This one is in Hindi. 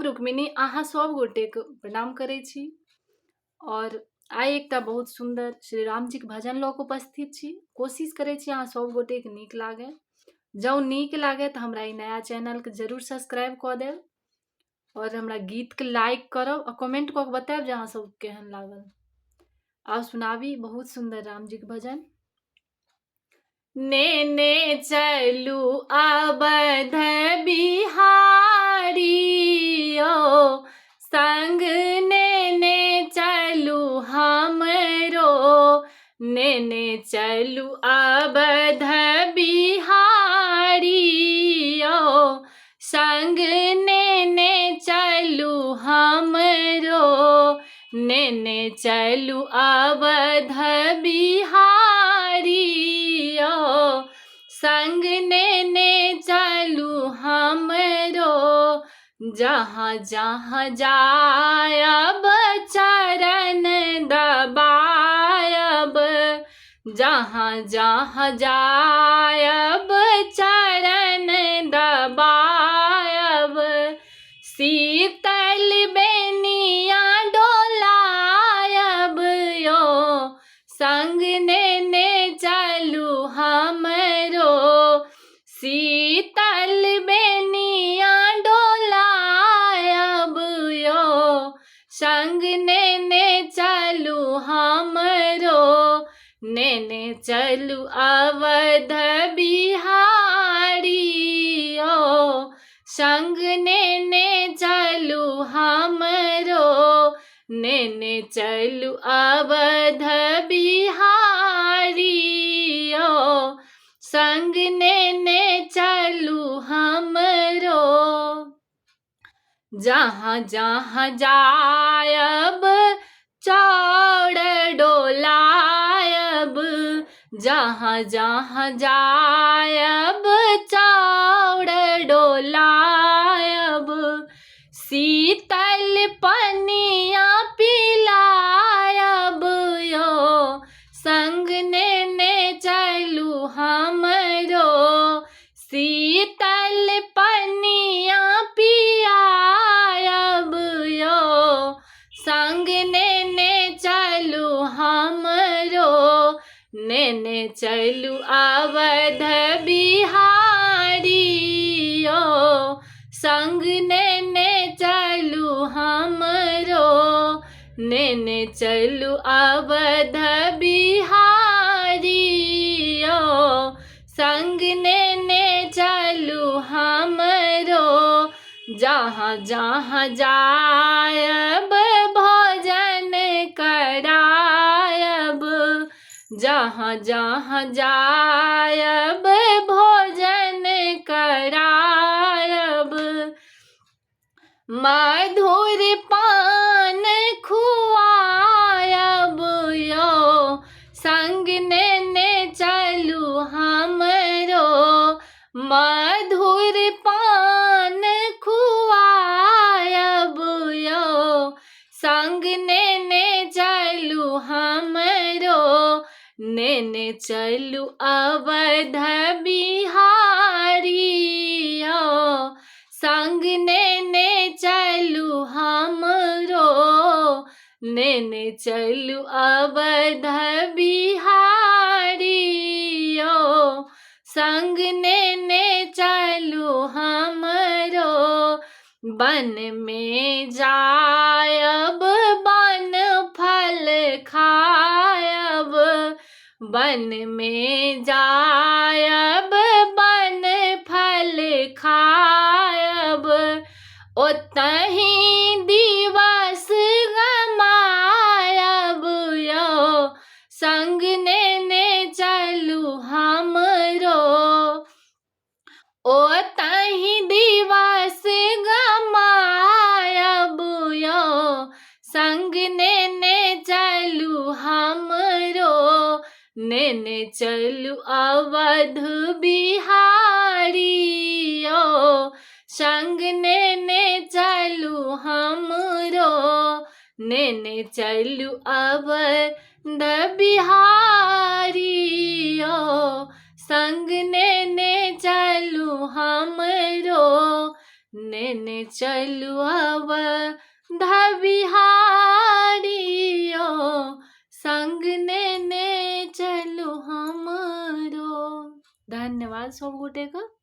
रुक्मिणी अहाँ सब गोटेके प्रणाम करै छी और आइ एकटा बहुत सुंदर श्री राम जी के भजन लऽ कऽ उपस्थित छी। कोशिश करै छी अहाँ सब गोटेके नीक लागे। जँ नीक लागे तऽ हमरा ई नया चैनल के जरूर सब्सक्राइब कऽ देब और हमरा गीत के लाइक करब और कमेंट कऽ के बताएब जे अहाँ सब केहन लागल। आब सुनाबी बहुत सुंदर राम जी के भजन। नेने चलू अवध बिहारी ओ संग नेने चलू हमरो, नेने चलू अवध बिहारी ओ संग नेने चलू हमरो, नेने चलू अवध बिहारी ओ संग नेने चलू हमरो। जहाँ जहाँ जायब चरण दबायब, जहाँ जहाँ जायब चरण दबायब, शीतल बेनिया डोलायब यो संग नेने चलू हमरो, शीतल बेनिया डोलायब यो संग नेने चलू हमरो, नेने चलू अवध बिहारी ओ संग नेने चलू हमरो, नेने चलू अवध बिहारी ओ संग नेने चलू हमरो। जहाँ जहाँ जायब चौड़ डोलायब, जहाँ जहाँ जायब चौड़ डोलायब, शीतल पनिया पिलायब यो संग नेने चलू हमरो, शीतल पनिया पियायब यो संग नेने चलू हमरो, नेने चलू अवध बिहारी ओ संग नेने चलू हमरो, नेने चलू अवध बिहारी ओ संग नेने चलू हमरो। जहाँ जहाँ जायब भोजन करायब, जहाँ जहाँ जायब भोजन करायब, मधुर पान खुआयब यो संग नेने चलू हमरो, मधुर पान खुआयब यो संग नेने चलू हमरो, नेने चलू अवध बिहारी ओ संग नेने चलू हमरो, नेने चलू अवध बिहारी ओ संग नेने चलू हमरो। वन में जायब वन फल खायब, वन में जायब वन फल खायब, ओतहि दिवस गमायब यो संग नेने चलू हमरो, ओतहि दिवस गमायब यो संग नेने चलू हमरो, नेने चलू अवध बिहारी ओ संग नेने चलू हमरो, नेने चलू अवध बिहारी ओ संग नेने चलू हमरो, नेने चलू अवधा बिहारियो, संग नेने चलू हमरो। धन्यवाद सब गोटे का।